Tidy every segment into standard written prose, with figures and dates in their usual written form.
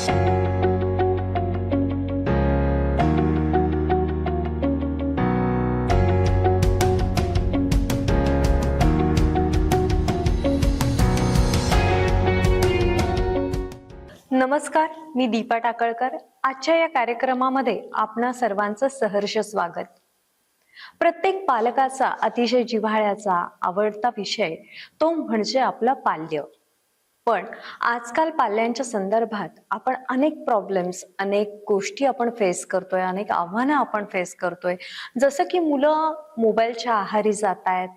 नमस्कार, मी दीपा टाकळकर. आजच्या या कार्यक्रमामध्ये आपणा सर्वांचं सहर्ष स्वागत. प्रत्येक पालकाचा अतिशय जिव्हाळ्याचा आवडता विषय तो म्हणजे आपलं पाल्य. पण आजकाल पाल्यांच्या संदर्भात आपण अनेक प्रॉब्लेम्स, अनेक गोष्टी आपण फेस करतोय, अनेक आव्हानं आपण फेस करतोय. जसं की मुलं मोबाईलच्या आहारी जात आहेत,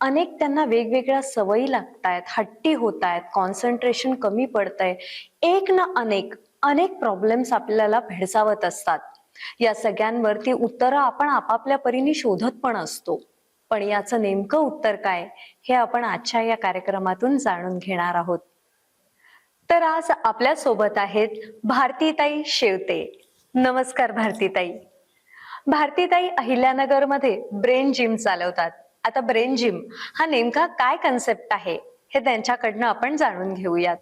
अनेक त्यांना वेगवेगळ्या सवयी लागतायत, हट्टी होत आहेत, कॉन्सन्ट्रेशन कमी पडतंय. एक ना अनेक अनेक प्रॉब्लेम्स आपल्याला भेडसावत असतात. या सगळ्यांवरती उत्तरं आपण आपापल्या परीने शोधत पण असतो. पण याचं नेमकं उत्तर काय हे आपण आजच्या या कार्यक्रमातून जाणून घेणार आहोत. तर आज आपल्या सोबत आहेत भारतीताई शेवते. नमस्कार भारतीताई. भारतीताई अहिल्यानगरमध्ये ब्रेन जिम चालवतात. आता ब्रेन जिम हा नेमका काय कन्सेप्ट आहे हे त्यांच्याकडनं आपण जाणून घेऊयात.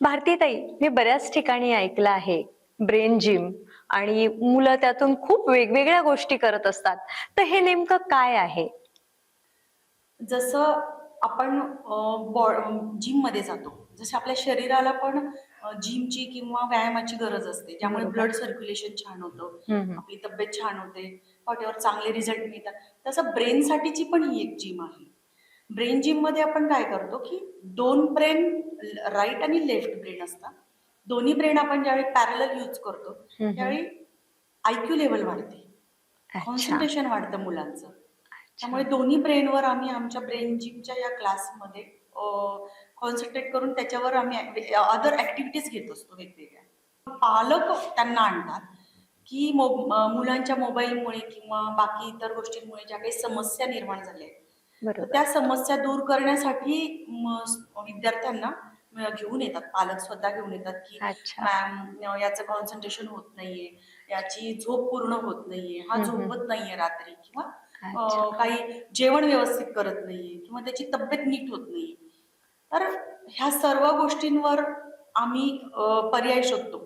भारतीताई, मी बऱ्याच ठिकाणी ऐकलं आहे ब्रेन जिम आणि मुलं त्यातून खूप वेगवेगळ्या गोष्टी करत असतात. तर हे नेमकं काय आहे? जसं आपण जिम मध्ये जातो, जसे आपल्या शरीराला पण जिमची किंवा व्यायामाची गरज असते, ज्यामुळे ब्लड सर्क्युलेशन छान होतं, आपली तब्येत छान होते, वाटेवर चांगले रिझल्ट मिळतात. तसं ब्रेन साठीची पण ही एक जिम आहे. ब्रेन जिम मध्ये आपण काय करतो की दोन ब्रेन, राईट आणि लेफ्ट ब्रेन असतात. दोन्ही ब्रेन आपण ज्यावेळी पॅरलल यूज करतो त्यावेळी आयक्यू लेवल वाढते, कॉन्सन्ट्रेशन वाढतं मुलांचं. त्यामुळे दोन्ही ब्रेनवर आम्ही आमच्या ब्रेन जिमच्या या क्लासमध्ये कॉन्सन्ट्रेट करून त्याच्यावर आम्ही अदर ऍक्टिव्हिटीज घेत असतो वेगवेगळ्या. पालक त्यांना आणतात की मुलांच्या मोबाईलमुळे किंवा बाकी इतर गोष्टींमुळे ज्या काही समस्या निर्माण झाल्या आहेत, त्या समस्या दूर करण्यासाठी विद्यार्थ्यांना घेऊन येतात, पालक स्वतः घेऊन येतात की मॅम याचं कॉन्सन्ट्रेशन होत नाहीये, याची झोप पूर्ण होत नाहीये, हा झोपत नाहीये रात्री, किंवा काही जेवण व्यवस्थित करत नाहीये, किंवा त्याची तब्येत नीट होत नाहीये. तर ह्या सर्व गोष्टींवर आम्ही पर्याय शोधतो,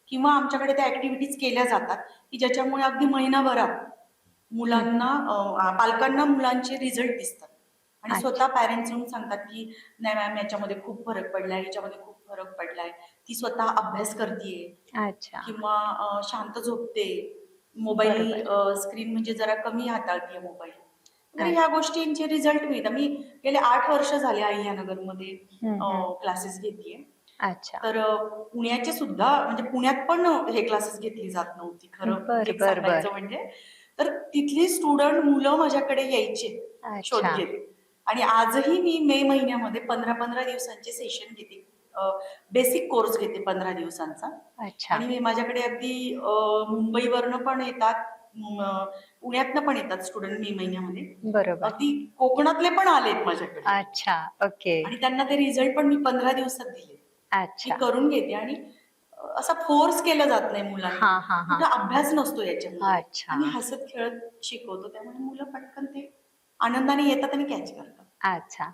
किंवा आमच्याकडे त्या ऍक्टिव्हिटीज केल्या जातात की ज्याच्यामुळे अगदी महिनाभरात मुलांना, पालकांना मुलांचे रिझल्ट दिसतात आणि स्वतः पॅरेंट्स येऊन सांगतात की नाही मॅम याच्यामध्ये खूप फरक पडलाय, याच्यामध्ये खूप फरक पडलाय. ती स्वतः अभ्यास करतीये किंवा शांत झोपते, मोबाईल स्क्रीन म्हणजे जरा कमी हाताळते मोबाईल. तर ह्या गोष्टींचे रिझल्ट मिळतात. मी गेले 8 वर्ष झाले अहिल्यानगरमध्ये क्लासेस घेतेय. तर पुण्याचे सुद्धा, म्हणजे पुण्यात पण हे क्लासेस घेतली जात नव्हती खरं सांगायचं म्हणजे. तर तिथली स्टुडंट मुलं माझ्याकडे यायचे शोध घेत. आणि आजही मी मे महिन्यामध्ये 15-15 दिवसांचे सेशन घेते, बेसिक कोर्स घेते 15 दिवसांचा. आणि माझ्याकडे अगदी मुंबईवरनं पण येतात, पुण्यातनं पण येतात स्टुडंट मे महिन्यामध्ये. बरोबर. अगदी कोकणातले पण आलेत माझ्याकडे. अच्छा, ओके. आणि त्यांना ते रिझल्ट पण मी 15 दिवसात दिले. मी करून घेते आणि असा फोर्स केला जात नाही मुलांना, कुठं अभ्यास नसतो याच्यामध्ये. आणि हसत खेळत शिकवतो, त्यामुळे मुलं पटकन ते आनंदाने येतात आणि कॅच करतात. अच्छा,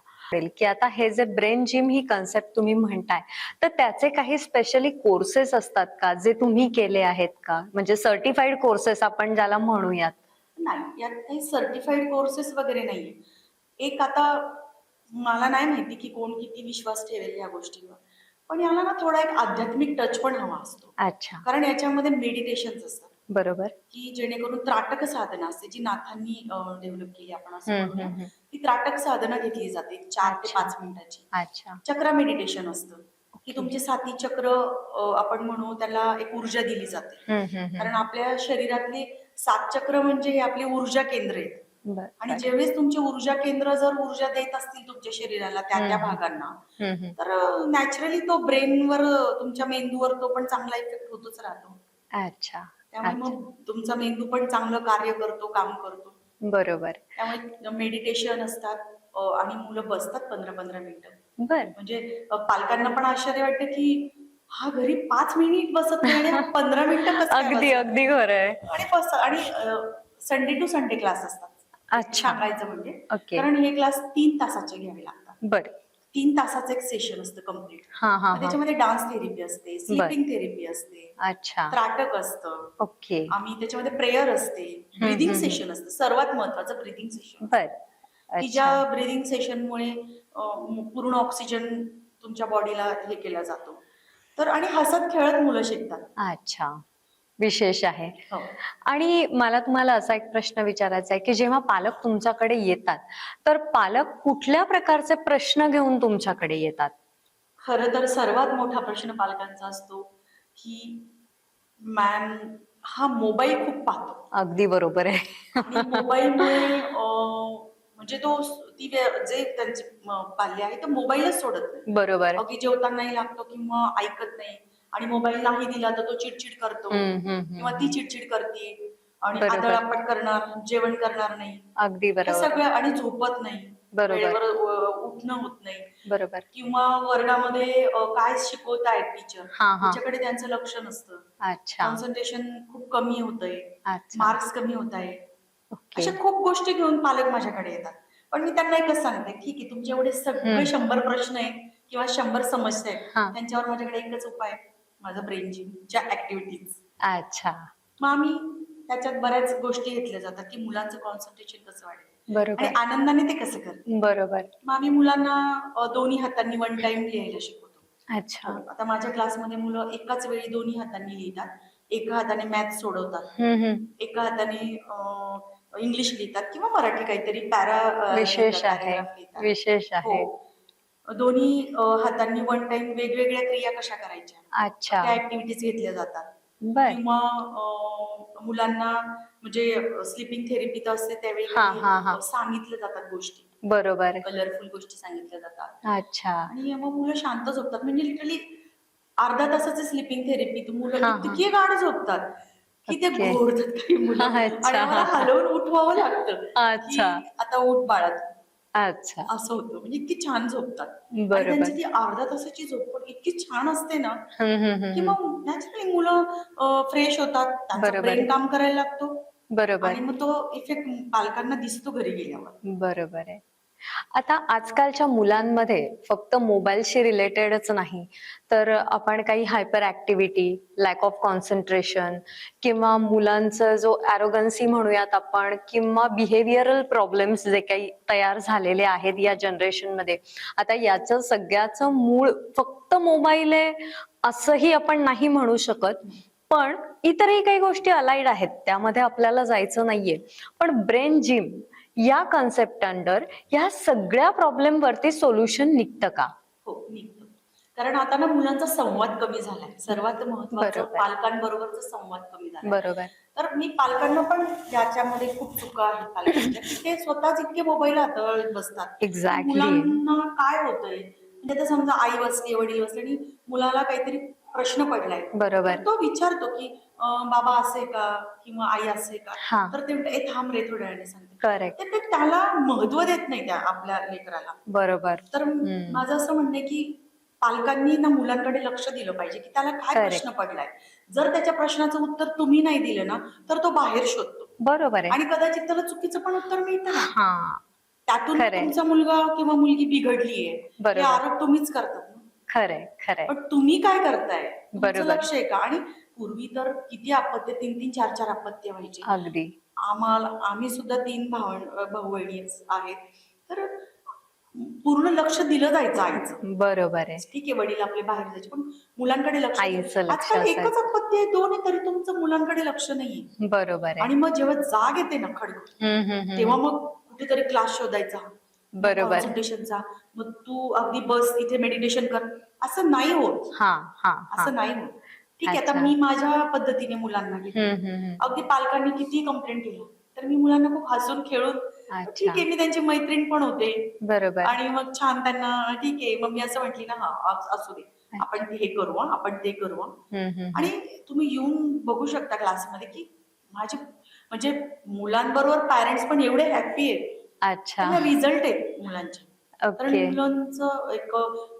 की आता हे जे ब्रेन जिम ही कन्सेप्ट तुम्ही म्हणताय, तर त्याचे काही स्पेशली कोर्सेस असतात का जे तुम्ही केले आहेत का? म्हणजे सर्टिफाईड कोर्सेस आपण ज्याला म्हणूयात. नाही, यात काही सर्टिफाईड कोर्सेस वगैरे नाहीये. एक आता मला नाही माहिती की कोण किती विश्वास ठेवेल या गोष्टीवर, पण याला ना थोडा एक आध्यात्मिक टच पण हवा असतो. अच्छा. कारण याच्यामध्ये मेडिटेशन्स असतात. बरोबर. की जेणेकरून त्राटक साधना असते जी नाथांनी डेव्हलप केली, आपण असं म्हणूया. ती त्राटक साधना घेतली जाते 4 ते 5 मिनिटाची. चक्र मेडिटेशन असतं की तुमचे 7 चक्र, आपण म्हणू त्याला एक ऊर्जा दिली जाते. कारण आपल्या शरीरातले 7 चक्र म्हणजे हे आपली ऊर्जा केंद्र आहेत. आणि ज्यावेळेस तुमचे ऊर्जा केंद्र जर ऊर्जा देत असतील तुमच्या शरीराला त्या भागांना, तर नॅचरली तो ब्रेनवर, तुमच्या मेंदूवर तो पण चांगला इफेक्ट होतोच राहतो. अच्छा. त्यामुळे मग तुमचा मेंदू पण चांगलं कार्य करतो, काम करतो. बरोबर. त्यामुळे मेडिटेशन असतात आणि मुलं बसतात 15-15 मिनिटं. म्हणजे पालकांना पण आश्चर्य वाटतं की हा घरी 5 मिनिट बसत नाही आणि 15 मिनिटं कसं. अगदी अगदी खरं आहे. आणि संडे टू संडे क्लास असतात. सांगायचं म्हणजे, कारण हे क्लास 3 तासाचे घ्यावे लागतात. 3 तासाचं एक सेशन असतं कम्प्लीट. हा हा हा. त्याच्यामध्ये डान्स थेरपी असते, स्लीपिंग थेरपी असते, अच्छा. त्राटक असतं. ओके. आम्ही त्याच्यामध्ये प्रेयर असते, ब्रिदिंग सेशन असतं. सर्वात महत्वाचं ब्रिदिंग सेशन बर. की ज्या अच्छा. ब्रिदिंग सेशनमुळे पूर्ण ऑक्सिजन तुमच्या बॉडीला हे केला जातो. तर आणि हसत खेळत मुलं शिकतात. अच्छा. विशेष आहे. हो. आणि मला तुम्हाला असा एक प्रश्न विचारायचा आहे की जेव्हा पालक तुमच्याकडे येतात तर पालक कुठल्या प्रकारचे प्रश्न घेऊन तुमच्याकडे येतात? खरं तर सर्वात मोठा प्रश्न पालकांचा असतो की मॅम हा मोबाईल खूप पाहतो अगदी बरोबर आहे. आणि मोबाईलमुळे म्हणजे जे त्यांचे पाल्य आहे तो मोबाईलच सोडत नाही. बरोबर. अगदी जेवतानाही लागतो किंवा ऐकत नाही आणि मोबाईल नाही दिला तर तो चिडचिड करतो किंवा ती हम्म. चिडचिड करते आणि बरोबर. आदळआपट करणार, जेवण करणार नाही. अगदी हे बरोबर. सगळं आणि झोपत नाही, बरोबर. वेळेवर उठणं होत नाही बरोबर. किंवा वर्गामध्ये काय शिकवतायत टीचर हा हा. त्याच्याकडे त्यांचं लक्ष नसतं. अच्छा. कॉन्सन्ट्रेशन खूप कमी होतंय, अच्छा. मार्क्स कमी होत आहे. ओके. अशा खूप गोष्टी घेऊन पालक माझ्याकडे येतात. पण मी त्यांना एकच सांगते, ठीक आहे तुमचे एवढे सगळे 100 प्रश्न आहेत किंवा 100 समस्या आहेत, हा. त्यांच्यावर माझ्याकडे एकच उपाय आहे, माझं ब्रेन जिमच्या ऍक्टिव्हिटीज. अच्छा. मग आम्ही त्याच्यात बऱ्याच गोष्टी घेतल्या जातात की मुलांचं कॉन्सन्ट्रेशन कसं वाढेल आणि बरोबर. आनंदाने ते कसं करतील. बरोबर. मग आम्ही मुलांना दोन्ही हातांनी वन टाइम लिहायला शिकवतो. अच्छा. हो, आता माझ्या क्लासमध्ये मुलं एकाच वेळी दोन्ही हातांनी लिहितात. एका हाताने मॅथ्स सोडवतात, हम्म. एका हाताने इंग्लिश लिहितात किंवा मराठी काहीतरी पॅरा विशेष आहे. पॅराग्राफ लिहितात. विशेष हो, आहे. दोन्ही हातांनी वन टाइम वेगवेगळ्या क्रिया कशा करायच्या अच्छा. त्या ऍक्टिव्हिटीज घेतल्या जातात. बर. किंवा मुलांना म्हणजे स्लीपिंग थेरपी तर असते त्यावेळी हा हा हा. सांगितल्या जातात गोष्टी, बरोबर. कलरफुल गोष्टी सांगितल्या जातात अच्छा. आणि मग मुलं शांत झोपतात. म्हणजे लिटरली अर्धा तासाचे स्लीपिंग थेरपी मुलं हा हा. इतके गाढ झोपतात की ते ओके. घोरतात काही मुलं आणि अच्छा. आम्हाला हलवून उठवावं लागतं अच्छा. की आता उठ बाळा तू. अच्छा. असं होतं. म्हणजे इतकी छान झोपतात आणि बरोबर. त्यांची ती अर्धा तासाची झोप पण इतकी छान असते ना की हम्म. मग नॅचरली मुलं फ्रेश होतात, त्यांचा बरोबर. ब्रेन काम करायला लागतो बरोबर. आणि मग तो इफेक्ट पालकांना दिसतो घरी गेल्यावर. बरोबर आहे. आता आजकालच्या मुलांमध्ये फक्त मोबाईलशी रिलेटेडच नाही तर आपण काही hyper activity, lack of concentration किंवा मुलांचं जो ॲरोगन्सी म्हणूयात आपण किंवा बिहेवियरल प्रॉब्लेम्स जे काही तयार झालेले आहेत या जनरेशनमध्ये, आता याचं सगळ्याचं मूळ फक्त मोबाईल आहे असंही आपण नाही म्हणू शकत. पण इतरही काही गोष्टी अलाइड आहेत, त्यामध्ये आपल्याला जायचं नाहीये. पण ब्रेन जिम या कन्सेप्ट अंडर या सगळ्या प्रॉब्लेम वरती सोल्युशन निघतं का? हो, निघतो. कारण आता ना मुलांचा संवाद कमी झालाय. सर्वात महत्वाचं बरोबर. पालकांबरोबरचा संवाद कमी झालाय. बरोबर. तर मी पालकांना पण याच्यामध्ये खूप चुका आहेत पालकांच्या की ते स्वतःच इतके मोबाईल हाताळत बसतात की एक्झॅक्टली. मुलांना काय होतंय. म्हणजे आता समजा आई बसली, वडील बसले आणि मुलाला काहीतरी प्रश्न पडलाय तर बरोबर. तो विचारतो की बाबा असे का किंवा आई असे का. हा. तर ते म्हणते, ए थांब रे थोड्या वेळाने सांगते. करेक्ट. तर ते त्याला महत्व देत नाही त्या आपल्या लेकराला. बरोबर. तर माझं असं म्हणणं आहे की पालकांनी ना मुलांकडे लक्ष दिलं पाहिजे की त्याला काय करेक्ट. प्रश्न पडलाय. जर त्याच्या प्रश्नाचं उत्तर तुम्ही नाही दिलं ना तर तो बाहेर शोधतो बरोबर आहे. आणि कदाचित त्याला चुकीचं पण उत्तर मिळतं ना. हा. त्यातून खरंय. तुमचा मुलगा किंवा मुलगी बिघडलीये हे बरोबर. आरोप तुम्हीच करतात ना. खरंय. खरंय. पण तुम्ही काय करताय, तुमचं बरोबर. लक्ष आहे का. आणि पूर्वी तर किती अपत्य, 3-3, 4-4 अपत्य व्हायचे. अगदी. आम्ही सुद्धा 3 भाऊ बहिणी आहेत. तर पूर्ण लक्ष दिलं जायचं आईचं. बरोबर आहे. ठीक आहे वडील आपले बाहेर जायचे पण मुलांकडे लक्ष आईचं लक्ष आजकाल एकच असायचं. अपत्य आहे, 2 आहे तरी तुमचं मुलांकडे लक्ष नाहीये. बरोबर आहे. आणि मग जेव्हा जाग येते ना खडखड तेव्हा मग कुठेतरी क्लास शोधायचा बरोबर. कॉन्सन्ट्रेशनचा. मग तू अगदी बस इथे मेडिटेशन कर, असं नाही होत. हा हा. असं नाही होत. ठीक आहे, आता अच्छा. मी माझ्या पद्धतीने मुलांना घेते. अगदी पालकांनी किती कंप्लेंट केलं तर मी मुलांना खूप हसून खेळून ठीक आहे मी त्यांची मैत्रीण पण होते. बरोबर. आणि मग छान त्यांना ठीक आहे मग मी असं म्हटली ना हा असू दे आपण हे करू आपण ते करू. आणि तुम्ही येऊन बघू शकता क्लासमध्ये की माझे म्हणजे मुलांबरोबर पॅरेंट्स पण एवढे हॅप्पी आहेत. अच्छा. रिझल्ट आहेत मुलांचे. कारण ओके. मुलांचं एक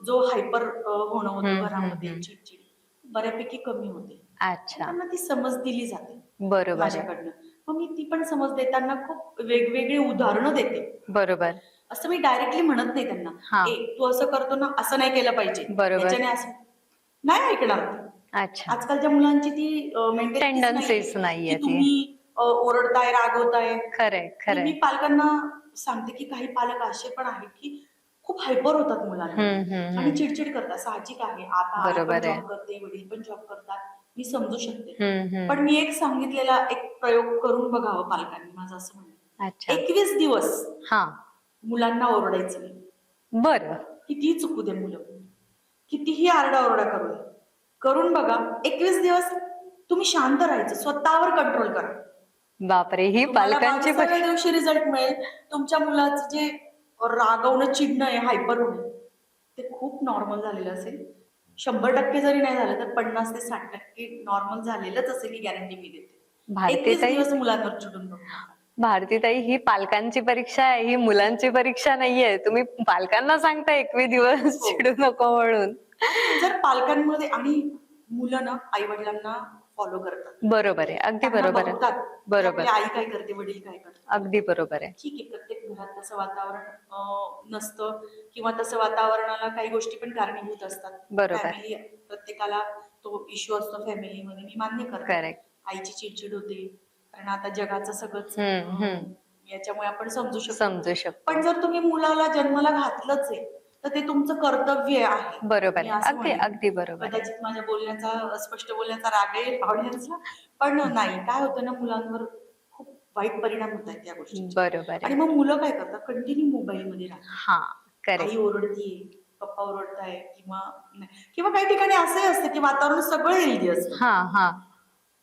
जो हायपर होणं होतं घरामध्ये चिडचिड बऱ्यापैकी कमी होते. अच्छा. त्यांना ती समज दिली जाते बरोबर आहे. माझ्याकडनं. मग मी ती पण समज देताना खूप वेगवेगळी उदाहरणं देते. बरोबर. असं मी डायरेक्टली म्हणत नाही त्यांना, हा. तू असं करतो ना, असं नाही केलं पाहिजे, बरोबर. याच्याने असं नाही ऐकणार ते. अच्छा. आजकालच्या मुलांची ती मेंटॅलिटीच टेंडन्सीज नाहीये नाहीये की ती. तुम्ही ओरडताय, रागवताय. खरंय आणि खरंय. मी पालकांना सांगते की काही पालक असे पण आहेत की खूप हायपर होतात मुलांवर आणि चिडचिड करतात. साहजिक आहे, आता आई पण बरोबर आहे. जॉब करते, वडील पण जॉब करतात, मी समजू शकते. पण हम्म. मी एक सांगितलेला एक प्रयोग करून बघावं पालकांनी, माझं असं म्हणणं. अच्छा. 21 दिवस हा. मुलांना ओरडायचं नाही. बरं. कितीही चुकू दे मुलं, कितीही आरडाओरडा करू दे, करून बघा. 21 दिवस तुम्ही शांत राहायचं, स्वतःवर कंट्रोल करा. बापरे, ही तुम्हाला पालकांची 22व्या दिवशी रिझल्ट मिळेल. तुमच्या मुलाचं जे रागवणं, चिडणं आहे, हायपर होणं, ते खूप नॉर्मल झालेलं असेल. 100% जरी नाही झालं तर 50 ते 60% नॉर्मल झालेलंच असेल, ही गॅरंटी मी देते. 21 भारतीताई, दिवस मुलांवर चिडून बघू नका. भारतीताई, ही पालकांची परीक्षा आहे, ही मुलांची परीक्षा नाहीये. तुम्ही पालकांना सांगता 21 दिवस हो. चिडू नको म्हणून. आणि जर पालकांमध्ये आणि मुलं ना आई वडिलांना फॉलो करतात, बरोबर आहे, अगदी त्यांना बरोबर आहे. बघतात की बरोबर, आपली आई काय करते, वडील काय करतात. अगदी बरोबर आहे. ठीक आहे, प्रत्येक घरात तसं वातावरण नसतं किंवा तसं वातावरणाला काही गोष्टी पण कारणीभूत असतात. बरोबर. फॅमिली, प्रत्येकाला तो इश्यू असतो फॅमिलीमध्ये, मी मान्य करते. करेक्ट. आईची चिडचिड होते कारण आता जगाचं सगळंच हम्म. याच्यामुळे आपण समजू शकतो. समजू शकतो. पण जर तुम्ही मुलाला जन्माला घातलंच आहे तर ते तुमचं कर्तव्य आहे. बरोबर मी आहे, असं अगदी म्हणेन. अगदी बरोबर आहे. कदाचित माझ्या बोलण्याचा, स्पष्ट बोलण्याचा राग येईल पाहुण्यांचा, पण नाही, काय होतं ना, मुलांवर खूप वाईट परिणाम होत आहेत त्या गोष्टीचे. बरोबर आणि आहे. मग मुलं काय करतात, कंटिन्यू मोबाईल मध्ये राहतात. हा. आई करेक्ट. ओरडतीये, पप्पा ओरडताय, किंवा काही ठिकाणी असंही असतं की वातावरण सगळं हेल्दी असतं, हा हा.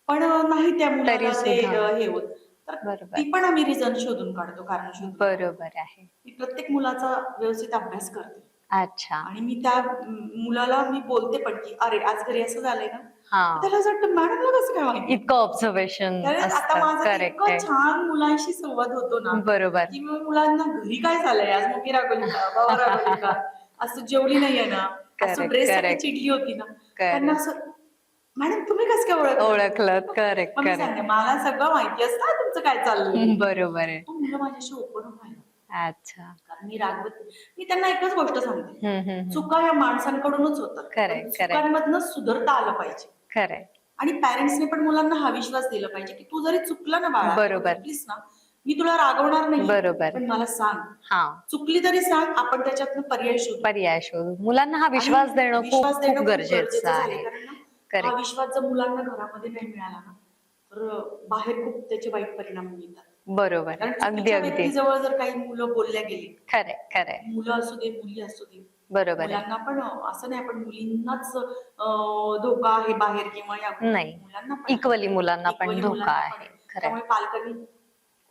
पण नाही त्या मुलाला तरी ते सुद्धा. हे होत. तर बरोबर. ती पण आम्ही रिझन शोधून काढतो, कारण शोधून काढतो. बरोबर आहे. मी प्रत्येक मुलाचा व्यवस्थित अभ्यास करते अच्छा. आणि मी त्या मुलाला मी बोलते पण की अरे आज घरी असं झालंय ना, हा. तर त्याला असं वाटतं मॅडमला कसं काय माहिती. इतकं ऑब्झर्वेशन कारण आता असतं. माझा करेक्ट इतकं आहे. छान मुलांशी संवाद होतो ना, बरोबर. की मी मुलांना घरी काय झालंय, आज मम्मी रागवली का, बाबा रागवली का, असं जेवली नाहीये ना, असं करेक्ट ड्रेस साठी करेक्ट चिडली होती ना, त्यांना करेक्ट. असं, मॅडम तुम्ही कसं काय ओळखलं. ओळखलं. करेक्ट मग मी सांगते, करेक्ट. मला सगळं माहिती असतं हा तुमचं काय चाललंय. बरोबर आहे. मग मुलं माझ्याशी ओपन व्हायला, अच्छा. कारण मी रागवत नाही. मी त्यांना एकच गोष्ट सांगते, हम्म. चुका या माणसांकडूनच होतात, पण करेक्ट करेक्ट. चुकांमधनं सुधारता आलं पाहिजे. खरंय. आणि पॅरेंट्सने पण मुलांना हा विश्वास दिला पाहिजे की तू जरी चुकला ना बाळा, बरोबर. चुकलीस ना, मी तुला रागवणार नाही, बरोबर. पण मला सांग, हा. चुकली तरी सांग, आपण त्याच्यातनं पर्याय शोधू. पर्याय शोध. मुलांना हा आणि विश्वास देणं खूप विश्वास देणं खूप खूप गरजेचं झालंय, आहे. कारण ना हा करेक्ट. विश्वास जर मुलांना घरामध्ये नाही मिळाला ना, तर बाहेर खूप त्याचे वाईट परिणाम मिळतात. बरोबर. कारण अगदी चुकीच्या अगदी. व्यक्तीजवळ जर काही मुलं बोलल्या गेली, खरंय खरंय. मुलं असू दे, मुली असू दे, बरोबर आहे. मुलांना पण असं नाही आपण मुलींनाच धोका आहे बाहेर किंवा या नाही, मुलांना पण इक्वली मुलांना पण equally धोका मुलांना पण आहे. खरंय. त्यामुळे पालकांनी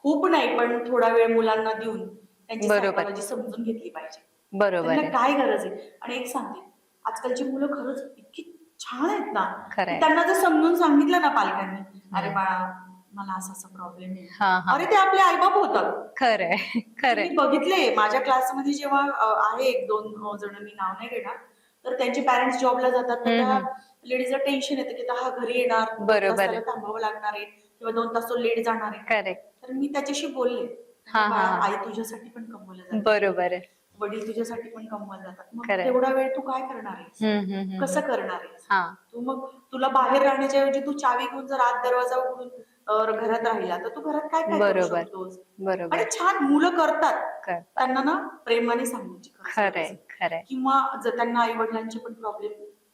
खूप नाही पण थोडा वेळ मुलांना देऊन त्यांची बरोबर. सायकोलॉजी समजून घेतली पाहिजे. बरोबर त्यांना आहे. काय गरज आहे. आणि एक सांगते, आजकालची मुलं खरंच इतकी छान आहेत ना, खरंय. की त्यांना जर समजून सांगितलं ना पालकांनी, अरे बाळा मला असा असा प्रॉब्लेम आहे, हा हा. अरे ते आपले आईबाप होतात. खरंय खरंय. मी बघितले माझ्या क्लासमध्ये जेव्हा आहे एक दोन जण, मी नाव नाही घेणार, तर त्यांचे पॅरेंट्स जॉबला जातात, तर त्या लेडीजला टेन्शन येतं की आता हा घरी येणार, 2 तास बरोबर. त्याला थांबावं लागणार आहे किंवा 2 तास तो लेट जाणार आहे. करेक्ट. तर मी त्याच्याशी बोलले, हा, हा, बाळा हा. आई तुझ्यासाठी पण कमवलं जाते, बरोबर आहे. वडील तुझ्यासाठी पण कमवलं जातात, मग खरंय. तेवढा वेळ तू काय करणार आहेस, कसं करणार आहेस. हा. तू मग तुला बाहेर राहण्याच्या ऐवजी तू चावी घेऊन जर आत दरवाजा उघडून घरात राहिला, तर तू घरात काय काय करू बरोबर. शकतोस. बरोबर. आणि छान मुलं करतात, करतात. त्यांना ना प्रेमाने सांगण्याची गरज खरंय आहे. खरंय. किंवा जर त्यांना आई वडिलांचे पण प्रॉब्लेम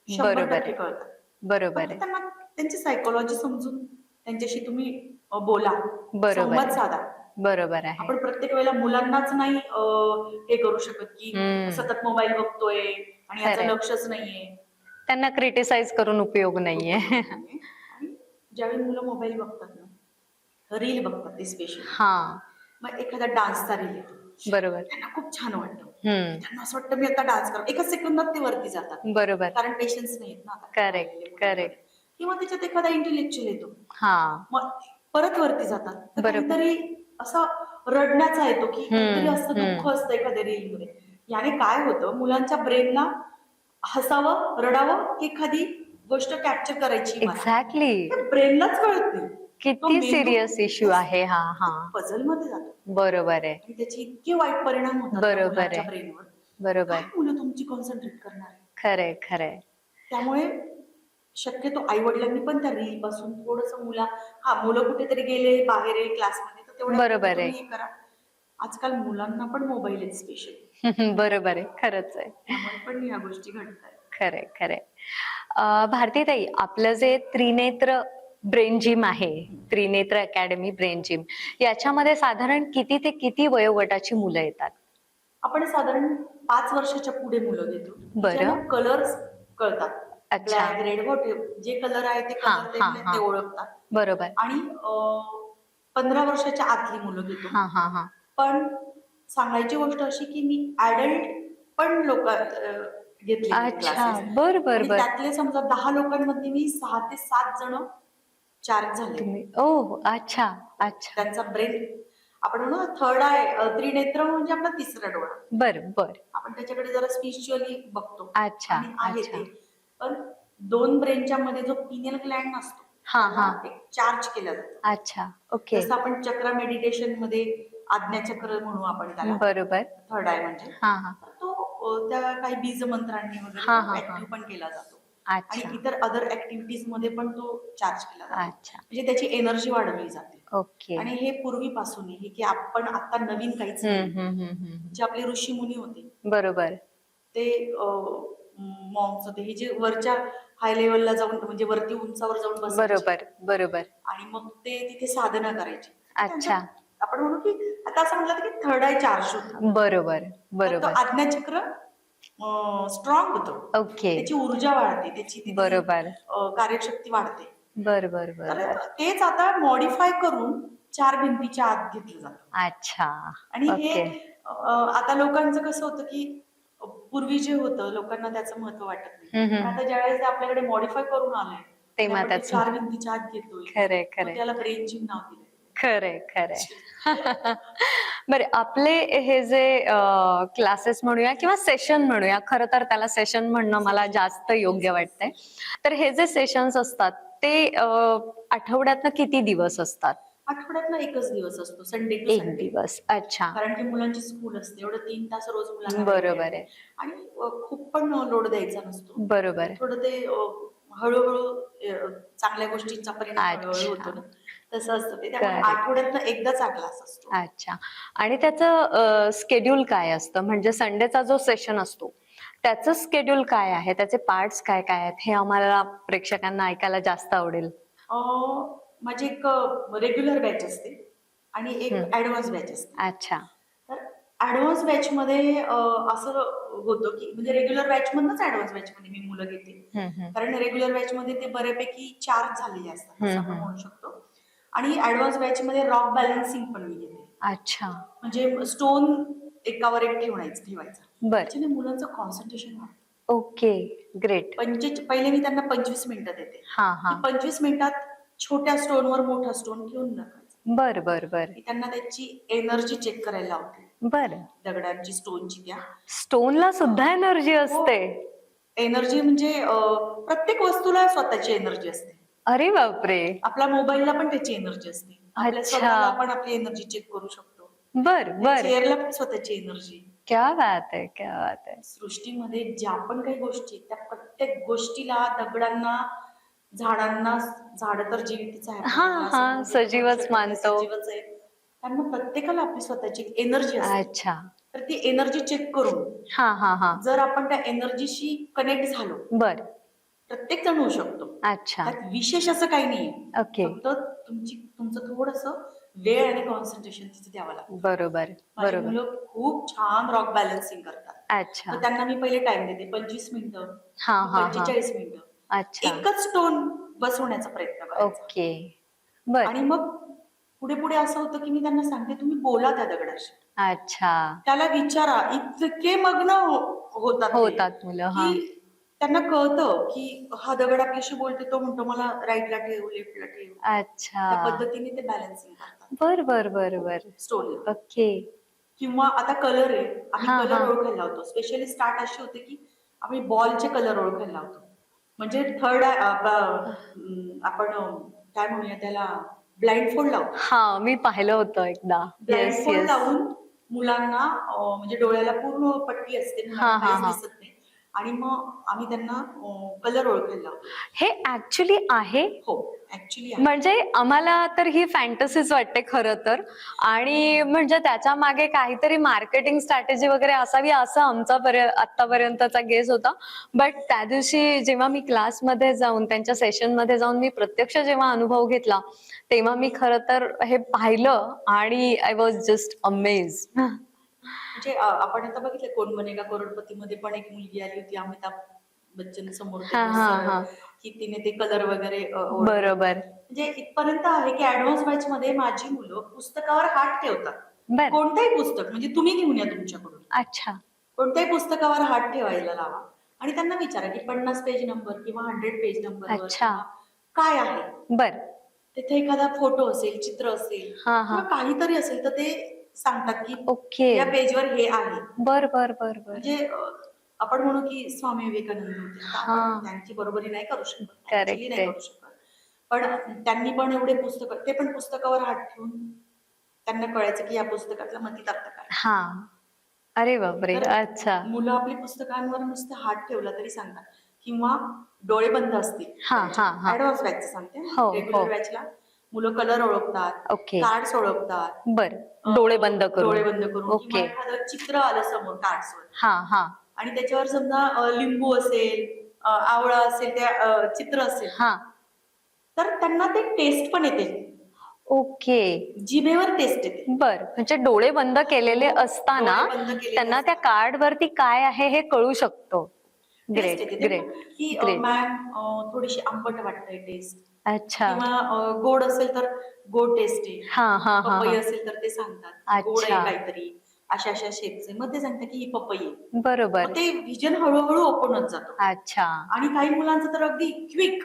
100% कळतात, बरोबर फक्त आहे. त्यांना त्यांची सायकोलॉजी समजून त्यांच्याशी तुम्ही बोला, बरोबर संवाद आहे. साधा. बरोबर आहे. आपण प्रत्येक वेळेला मुलांनाच नाही हे करू शकत की सतत मोबाईल बघतोय आणि याचं खरंय. लक्षच नाहीये. त्यांना क्रिटिसाइज करून उपयोग नाहीये. आणि ज्यावेळी मुलं मोबाईल बघतात ना, रील बघतात ते स्पेशली, हा. मग एखादा डान्सचा रील येतो, बरोबर. त्यांना खूप छान वाटतं, त्यांना असं वाटतं मी आता डान्स करू, एका सेकंदात ते वरती जातात, बरोबर. कारण पेशन्स नाहीत ना आता. Correct correct. किंवा त्याच्यात एखादा इंटेलेक्च्युअल येतो, हा. मग परत वरती जातात, तर बरोबर. काहीतरी असा रडण्याचा येतो की काहीतरी असतं, दुःख असतं एखाद्या रील मध्ये. याने काय होतं, मुलांच्या ब्रेनला हसावं, रडावं, की एखादी गोष्ट कॅप्चर करायची, एक्झॅक्टली. ब्रेनलाच कळत नाही. किती सिरियस इश्यू आहे हा. हा, पझल मध्ये जातो बरोबर आहे. आणि त्याचे इतके वाईट परिणाम होतात त्या बरोबर मुलांच्या आहे. ब्रेनवर. बरोबर. काय मुलं तुमची कॉन्सन्ट्रेट करणार आहे? खरंय खरंय. त्यामुळे शक्यतो आई वडिलांनी पण त्या रील पासून थोडस मुलं कुठेतरी गेले बाहेर क्लासमध्ये तर तेवढ्या बरोबर आहे. तुम्ही हे करा. आजकाल मुलांना पण मोबाईल आहेत स्पेशल, बरोबर आहे. खरंच आहे. त्यामुळे पण ह्या गोष्टी घडतात. खरंय खरंय. भारतीताई, आपलं जे त्रिनेत्र ब्रेन जिम आहे, त्रिनेत्र अकॅडमी ब्रेन जिम, याच्यामध्ये साधारण किती ते किती वयोगटाची मुलं येतात? आपण साधारण 5 वर्षाच्या पुढे मुलं घेतो की ज्यांना बरं. कलर्स कळतात. अच्छा. ब्लॅक, रेड, व्हॉट जे कलर आहे ते हा कलर हा ते हा. ओळखतात. बरोबर. आणि 15 वर्षाच्या आतली मुलं घेतो. हा हा हा. पण सांगायची गोष्ट अशी की मी ऍडल्ट पण लोक घेतले अच्छा. क्लासेस बर बर आणि बर. त्यातले समजा 10 लोकांमध्ये मी 6 ते 7 जण चार्ज झाले. तुम्ही ओ अच्छा अच्छा. त्यांचा ब्रेन आपण म्हणू ना थर्ड आय, त्रिनेत्र म्हणजे आपला तिसरा डोळा. बर बर. आपण त्याच्याकडे जरा स्पिरिच्युअली बघतो अच्छा आणि आहे अच्छा. ते. पण 2 ब्रेनच्या मध्ये जो पिनियल ग्लँड असतो हा हा. त्याला एक चार्ज केला जातो. अच्छा. ओके. जसं आपण चक्र मेडिटेशन मध्ये आज्ञाचक्र म्हणू आपण त्याला, बरोबर. थर्ड आय म्हणजे. हा हा. तर तो त्या काही बीज मंत्रांनी वगैरे हा तो हा हा. ऍक्टिव्ह पण केला जातो. अच्छा आणि इतर अदर ऍक्टिव्हिटीज मध्ये पण तो चार्ज केला जातो. अच्छा. म्हणजे त्याची एनर्जी वाढवली जाते. ओके. आणि हे पूर्वीपासून आहे की आपण आता नवीन काहीच नाही. जे आपले ऋषी मुनी होते बरोबर. ते मॉन्क्स होते, हे जे वरच्या हाय लेवलला जाऊन म्हणजे वरती उंचावर जाऊन बसायचे बरोबर बरोबर. आणि मग ते तिथे साधना करायची. अच्छा. आपण म्हणू की आता असं म्हटलं की थर्ड आय चार्ज होतो. बरोबर तर तो बरोबर. आज्ञाचक्र स्ट्रॉंग होतो. ओके. त्याची ऊर्जा वाढते, त्याची तिथली बरोबर. कार्यशक्ती वाढते. बर बर बर तर बर. तेच आता मॉडिफाय करून 4 भिंतीच्या आत घेतलं जातं. अच्छा. आणि हे ओके. आता लोकांचं कसं होतं की पूर्वी जे होतं लोकांना त्याचं महत्व वाटत नाही. पण आता ज्यावेळेस ते आपल्याकडे मॉडिफाय करून आलंय ते आणि आपण ते त्याचं 4 भिंतीच्या आत घेतोय, खरंय मग खरंय. त्याला ब्रेन जिम नाव दिलंय. खरंय खरंय. बरे, आपले हे जे क्लासेस म्हणूया किंवा सेशन म्हणूया, खरं तर त्याला सेशन म्हणणं मला जास्त योग्य वाटतंय. तर हे जे सेशन्स असतात ते आठवड्यातनं किती दिवस असतात? आठवड्यातनं एकच दिवस असतो, संडे टू एक संडे. दिवस. अच्छा. कारण की मुलांची स्कूल असते, एवढं 3 तास रोज मुलांना बरोबर वेळ आहे. आणि खूप पण लोड द्यायचा नसतो. बरोबर आहे. थोडं ते हळूहळू चांगल्या गोष्टींचा परिणाम हळूहळू अच्छा. होतो ना, तसं असतं ते. त्यामुळे करेक्ट. आठवड्यातनं एकदाच हा क्लास असतो. अच्छा. आणि त्याचं स्केड्यूल काय असतं? म्हणजे संडेचा जो सेशन असतो त्याचं स्केड्यूल काय आहे? त्याचे पार्ट्स काय काय आहेत? हे आम्हाला प्रेक्षकांना ऐकायला जास्त आवडेल. माझी एक रेग्युलर बॅच असते आणि एक ऍडव्हान्स बॅच असते. अच्छा. तर ऍडव्हान्स बॅच मध्ये असं होतं की म्हणजे रेग्युलर बॅच मधनच ऍडव्हान्स बॅच मध्ये मी मुलं घेते. कारण रेग्युलर बॅच मध्ये ते बऱ्यापैकी चार्ज झालेले असतात असं आपण म्हणू शकतो. आणि ऍडव्हान्स बॅच मध्ये रॉक बॅलन्सिंग पण मी घेते. अच्छा. म्हणजे स्टोन एकावर एक ठेवायचा. बर. त्याच्याने मुलांचं कॉन्सन्ट्रेशन वाढतं. ओके. ग्रेट. पहिले मी त्यांना 25 मिनिटं देते. हा हा. 25 मिनिटात छोट्या स्टोनवर मोठा स्टोन घेऊन दाखवायचा. बर बर बर. मी त्यांना त्याची एनर्जी चेक करायला लावते. बर. दगडांची, स्टोनची. त्या स्टोनला सुद्धा एनर्जी असते? एनर्जी म्हणजे प्रत्येक वस्तूला स्वतःची एनर्जी असते. अरे बापरे. आपल्या मोबाईलला पण त्याची एनर्जी असते. आपल्या अच्छा. स्वतःला पण आपली एनर्जी चेक करू शकतो. बर बर. चेअरला पण स्वतःची एनर्जी. क्या बात है, क्या बात है. सृष्टीमध्ये ज्या पण काही गोष्टी आहेत, त्या प्रत्येक गोष्टीला, दगडांना, झाडांना, झाड तर जीवितच आहे, हा हा. सजीवच मानतो. सजीवच आहे. त्यांना प्रत्येकाला आपली स्वतःची एनर्जी असते. अच्छा. तर ती एनर्जी चेक करून हा हा हा. जर आपण त्या एनर्जीशी कनेक्ट झालो, बर. प्रत्येक जण होऊ शकतो. अच्छा. त्यात विशेष असं काही नाहीये. ओके. फक्त तुमचं थोडस वेळ आणि कॉन्सन्ट्रेशन तिथे द्यावं लागतं. बरोबर माझी बरोबर. मुलं खूप छान रॉक बॅलन्सिंग करतात. अच्छा. तर त्यांना मी पहिले टाइम देते, 25 मिनिटं, हा हा हा. 45 मिनिटं. अच्छा. एकच स्टोन बसवण्याचा प्रयत्न करायचा. ओके. बर. आणि मग पुढे पुढे असं होतं की मी त्यांना सांगते, तुम्ही बोला त्या दगडाशी, अच्छा. त्याला विचारा. इतके मग्न होतात मुलं. हा. की त्यांना कळतं की हा दगड आपल्याशी बोलते, तो म्हणतो मला राईटला ठेव, लेफ्टला ठेव. अच्छा. त्या पद्धतीने ते बॅलन्सिंग करतात बर बर बर बर. स्टोनला. ओके. किंवा आता कलर आहे, आम्ही हा कलर हा. ओळखायला लावतो. स्पेशली स्टार्ट अशी होते की आम्ही बॉलचे कलर ओळखायला लावतो. म्हणजे थर्ड आपण काय म्हणूया त्याला, ब्लाइंड फोल्ड लावतो. हा, मी पाहिलं होतं एकदा. Blind yes fold yes. लावून मुलांना म्हणजे डोळ्याला पूर्ण पट्टी असते, हा मुलांना हा काहीच हा. दिसत नाही आणि मग आम्ही त्यांना कलर ओळखायला लावतो. हे ऍक्च्युली आहे? हो, ऍक्च्युली आहे. म्हणजे आम्हाला तर ही फॅन्टसीच वाटते खरं तर. आणि म्हणजे त्याच्या मागे काहीतरी मार्केटिंग स्ट्रॅटेजी वगैरे असावी असं आमचा आतापर्यंतचा गेस होता. बट त्या दिवशी जेव्हा मी क्लासमध्ये जाऊन त्यांच्या सेशनमध्ये जाऊन मी प्रत्यक्ष जेव्हा अनुभव घेतला, तेव्हा मी खरं तर हे पाहिलं आणि आय वॉज जस्ट अमेज. म्हणजे आपण आता बघितलं कोण बनेगा करोडपती मध्ये पण एक मुलगी आली होती अमिताभ बच्चन समोर हा त्यांनी हा सरळ हा. की तिने ते कलर वगैरे ओळखले. बरोबर. म्हणजे इथपर्यंत आहे की ऍडव्हान्स बॅच मध्ये माझी मुलं पुस्तकावर हात ठेवतात. बर. कोणतंही पुस्तक म्हणजे तुम्ही घेऊन या तुमच्याकडून, अच्छा. कोणत्याही पुस्तकावर हात ठेवायला लावा आणि त्यांना विचारा की 50 पेज नंबर किंवा 100 पेज नंबरवर अच्छा. किंवा काय आहे. बर. तिथे एखादा फोटो असेल, चित्र असेल हा हा. किंवा काहीतरी असेल तर ते सांगतात की ओके. या पेजवर हे आहे. बर बर बर बर. म्हणजे आपण म्हणू की स्वामी विवेकानंद होते, आता हा. आपण त्यांची बरोबरी नाही करू शकत, ऍक्च्युली करेक्ट नाही आहे. करू शकत, पण त्यांनी पण एवढे पुस्तक, ते पण पुस्तकावर हात ठेवून त्यांना कळायचं की या पुस्तकातला मतितार्थ काय. हा. अरे बापरे. तर अच्छा. मुलं आपली पुस्तकांवर नुसतं हात ठेवला तरी सांगतात किंवा डोळे बंद असतील हा त्यांचे. हा हा. ऍडव्हान्स बॅचचं सांगते, हो रेग्युलर हो. बॅचला मुलं कलर ओळखतात, ओके. कार्ड्स ओळखतात, बर. डोळे बंद डोळे करून. बंद करून किंवा ओके. एखादं चित्र आलं समोर कार्ड्सवर हा हा आणि त्याच्यावर समजा लिंबू असेल, आवळा असेल, त्या चित्र असेल, हा. तर त्यांना ते टेस्ट पण येते, ओके. जिभेवर टेस्ट येते. बर. म्हणजे डोळे बंद केलेले हो, असताना डोळे बंद केलेले त्यांना त्या असतात. कार्ड वरती काय आहे हे कळू शकतो. टेस्ट ग्रेट येते ते ग्रेट की ग्रेट. मॅम थोडीशी आंबट वाटतंय टेस्ट अच्छा. किंवा गोड असेल तर गोड टेस्ट आहे, हा हा हा पपई हा. असेल तर ते सांगतात की गोड आहे अच्छा. काहीतरी, अशा अशा शेपचे, मग ते सांगतात की ही पपई आहे. बरोबर. मग ते व्हिजन हळूहळू ओपन होत जातो. अच्छा. आणि काही मुलांचं तर अगदी क्विक,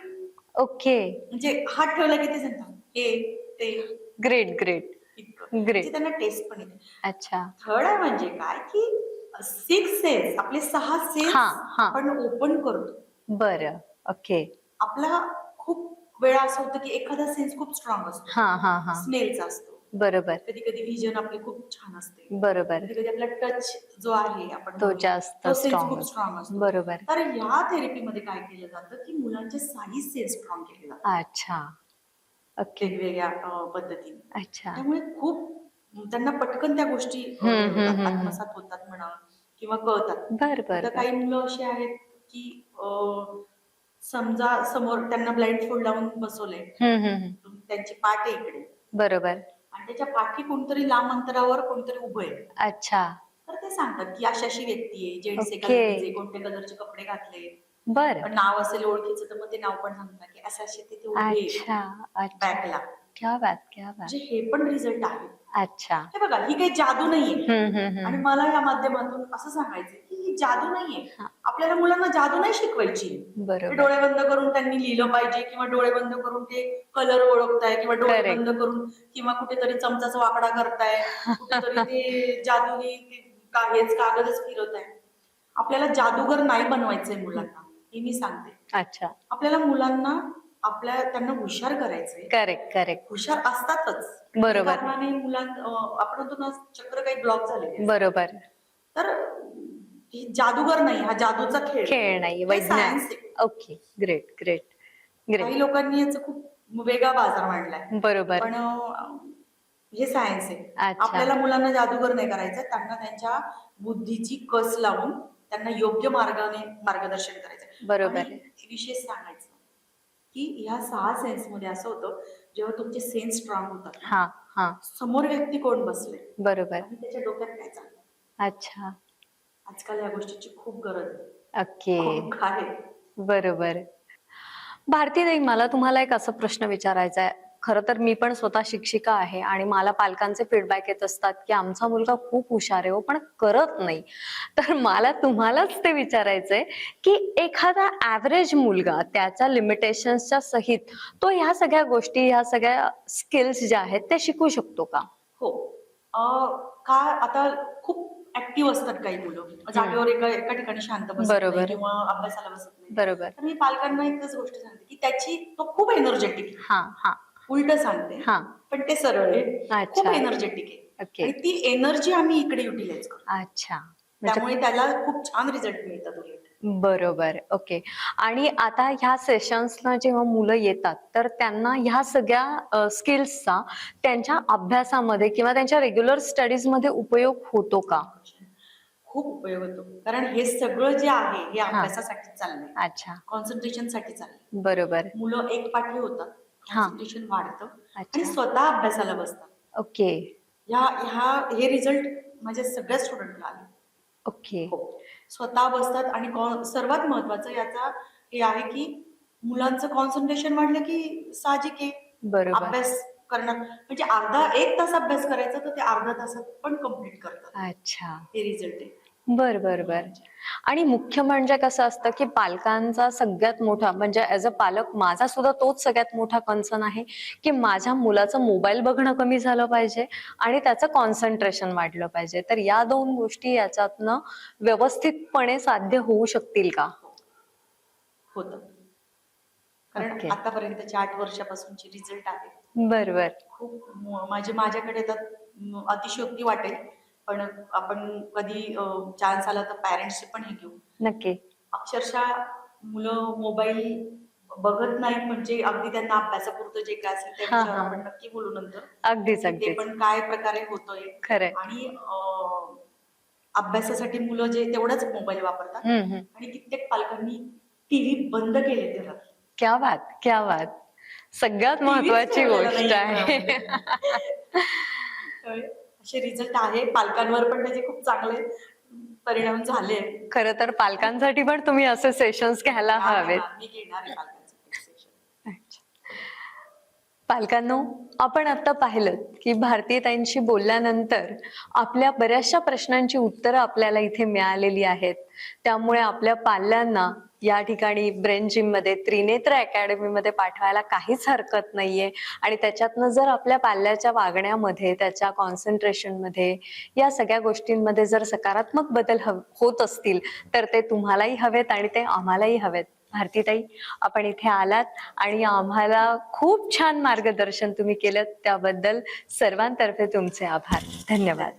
ओके. म्हणजे हात ठेवला की ते सांगतात हे ते ग्रेट ग्रेट इतकं, म्हणजे ग्रेट. त्यांना टेस्ट पण येते. अच्छा. थर्ड आहे म्हणजे काय की 6 सेन्स, आपले 6 हा सेन्स हा. आपण ओपन करतो. बरं. ओके. आपला खूप वेळा असं होतं की एखादा सेन्स खूप स्ट्रॉंग असतो, हा हा हा. स्मेलचा असतो, बरोबर. कधी कधी व्हिजन आपली खूप छान असते, बरोबर. कधी कधी आपला टच जो आहे आपण तो म्हणूया, जास्त तो सेन्स स्ट्रॉंग खूप स्ट्रॉंग असतो. बरोबर. तर ह्या थेरपीमध्ये काय केलं जातं की मुलांचे 6 सेन्स स्ट्रॉंग केले जातात अच्छा. ओके. वेगवेगळ्या पद्धतीने. अच्छा. त्यामुळे खूप त्यांना पटकन त्या गोष्टी हे होतात, आत्मसात होतात म्हणा किंवा कळतात. बर बर आता बर. काही मुलं अशी आहेत की समजा समोर त्यांना ब्लाइंड फोल्ड लावून बसवलंय, त्यांची पाठ आहे इकडे बरोबर. आणि त्याच्या पाठी कोणतरी लांब अंतरावर कोणतरी उभं आहे, अच्छा. तर ते सांगतात की अशी अशी व्यक्ती आहे, जेंट्स आहे का ओके. लेडीज आहे, कोणत्या कलरचे कपडे घातले, बर. नाव असेल ओळखीचं तर मग ते नाव पण सांगतात की असे असे तिथे उभे आहे अच्छा अच्छा. बॅकला. क्या बात क्या बात. म्हणजे हे पण रिझल्ट आहे. अच्छा. हे बघा, ही काही जादू नाहीये आणि हम्म. मला या माध्यमातून असं सांगायचंय की ही जादू नाहीये. हा. आपल्याला मुलांना जादू नाही शिकवायची. ते बरोबर. डोळे बंद करून त्यांनी लिहिलं पाहिजे किंवा डोळे बंद करून ते कलर ओळखताय किंवा डोळे Correct. बंद करून किंवा कुठेतरी चमचाचा वाकडा करताय, कुठेतरी ते जादूनी हेच कागदच फिरवताय. आपल्याला जादूगर नाही बनवायचंय मुलांना, हे मी सांगते. अच्छा. आपल्याला मुलांना त्यांना हुशार करायचंय. Correct correct. हुशार असतातच, काही बरोबर. कारणाने आपण म्हणतो ना चक्र काही ब्लॉक झालेले असतात. बरोबर. तर ही जादूगर नाही, हा जादूचा खेळ नाही, हे सायन्स आहे. ओके. Great great great. काही लोकांनी याचा खूप वेगळा बाजार मांडलाय, बरोबर. पण हे सायन्स आहे. अच्छा. आपल्याला मुलांना जादूगर नाही करायचं, त्यांना त्यांच्या बुद्धीची कस लावून त्यांना योग्य मार्गाने मार्गदर्शन करायचं. बरोबर. आणि विशेष सांगायचं की ह्या 6 सेन्स मध्ये असं होतं, जेव्हा तुमचे सेन्स स्ट्रॉंग होतात ना, हा हा. समोर व्यक्ती कोण बसले बरोबर. आणि त्याच्या डोक्यात काय चाललं. अच्छा. आजकाल या गोष्टीची खूप गरज आहे, ओके. खूप आहे. बरोबर. भारतीताई, मला तुम्हाला एक असा प्रश्न विचारायचा आहे. खरं तर मी पण स्वतः शिक्षिका आहे आणि मला पालकांचे फीडबॅक येत असतात की आमचा मुलगा खूप हुशार आहे हो, पण करत नाही. तर मला तुम्हालाच ते विचारायचंय की एखादा ऍव्हरेज मुलगा त्याच्या लिमिटेशन्सच्या सहित तो ह्या सगळ्या गोष्टी, ह्या सगळ्या स्किल्स ज्या आहेत ते शिकू शकतो का? हो. का आता खूप ऍक्टिव्ह असतात काही मुलं, जागेवर एका ठिकाणी शांत बसत नाही बरोबर. किंवा अभ्यासाला बसत नाही. बरोबर. तर मी पालकांना एकच गोष्ट सांगते की तो खूप एनर्जेटिक, हा हा. उलट सांगते, हा. पण ते सरळ आहे, खूप अच्छा. एनर्जेटिक आहे ओके. आणि ती एनर्जी आम्ही इकडे युटिलाइज करतो. अच्छा. म्हणजे त्यामुळे त्याला खूप छान रिझल्ट मिळतात उलट. बरोबर. ओके. आणि आता ह्या सेशन्सला जेव्हा मुलं येतात, तर त्यांना ह्या सगळ्या स्किल्सचा त्यांच्या अभ्यासामध्ये किंवा त्यांच्या रेग्युलर स्टडीजमध्ये उपयोग होतो का? खूप उपयोग होतो, कारण हे सगळं जे आहे हे हा. अभ्यासासाठी चाललंय, अच्छा. कॉन्सन्ट्रेशन साठी चाललंय. बरोबर. मुलं एक पाठी होतात, हा. कॉन्सन्ट्रेशन वाढतं आणि अच्छा. स्वतः अभ्यासाला बसतात. ओके. ह्या ह्या हे रिझल्ट माझ्या सगळ्या स्टुडंटला आले. ओके. हो, स्वतः बसतात आणि सर्वात महत्वाचं याचा हे आहे की मुलांचं कॉन्सन्ट्रेशन वाढलं की साहजिक आहे बरोबर. अभ्यास करणार, म्हणजे अर्धा एक तास अभ्यास करायचा तर ते अर्ध्या तासात पण कम्प्लीट करतात. अच्छा. हे रिझल्ट आहे बर बर बर. आणि मुख्य म्हणजे कसं असतं की पालकांचा सगळ्यात मोठा म्हणजे ऍज अ पालक माझा सुद्धा तोच सगळ्यात मोठा कन्सर्न आहे की माझ्या मुलाचं मोबाईल बघणं कमी झालं पाहिजे आणि त्याचं कॉन्सन्ट्रेशन वाढलं पाहिजे. तर या दोन गोष्टी याच्यातनं व्यवस्थितपणे साध्य होऊ शकतील का? होतं, कारण ओके. आतापर्यंतचे 8 वर्षापासूनचे रिझल्ट आहेत. बर बर. खूप माझ्याकडे तर अतिशयोक्ती वाटेल, पण आपण कधी चान्स आला तर पॅरेंट्सचे पण हे घेऊ. नक्की. अक्षरशः मुलं मोबाईल बघत नाहीत, म्हणजे अगदी त्यांना अभ्यासापुरतं जे काय असेल त्या हा विषयावर हा. आपण नक्की बोलू नंतर, अगदीच की ते अगदीच. पण काय प्रकारे होतोय. खरंय. आणि अभ्यासासाठी मुलं जे तेवढाच मोबाईल वापरतात हम्म. आणि कित्येक पालकांनी टीव्ही बंद केले घरात. क्या बात, क्या बात. सगळ्यात टीव्हीच महत्वाची ठेवलेला गोष्ट नाहीये आहे. घरामध्ये. तर असे रिझल्ट आहे, पालकांवर पण त्याचे खूप चांगले परिणाम झाले. खरं तर पालकांसाठी पण तुम्ही असे सेशन्स घ्यायला हवेत. मी घेणार आहे पालकांसाठी सेशन. अच्छा. पालकांनो, आपण आता पाहिलं की भारतीताईंशी बोलल्यानंतर आपल्या बऱ्याचशा प्रश्नांची उत्तरं आपल्याला इथे मिळालेली आहेत. त्यामुळे आपल्या पाल्यांना या ठिकाणी ब्रेन जिम मध्ये त्रिनेत्र अकॅडमीमध्ये पाठवायला काहीच हरकत नाहीये. आणि त्याच्यातनं जर आपल्या पाल्याच्या वागण्यामध्ये, त्याच्या कॉन्सन्ट्रेशन मध्ये, या सगळ्या गोष्टींमध्ये जर सकारात्मक बदल होत असतील तर ते तुम्हालाही हवेत आणि ते आम्हालाही हवेत. भारतीताई, आपण इथे आलात आणि आम्हाला खूप छान मार्गदर्शन तुम्ही केलं, त्याबद्दल सर्वांतर्फे तुमचे आभार. धन्यवाद.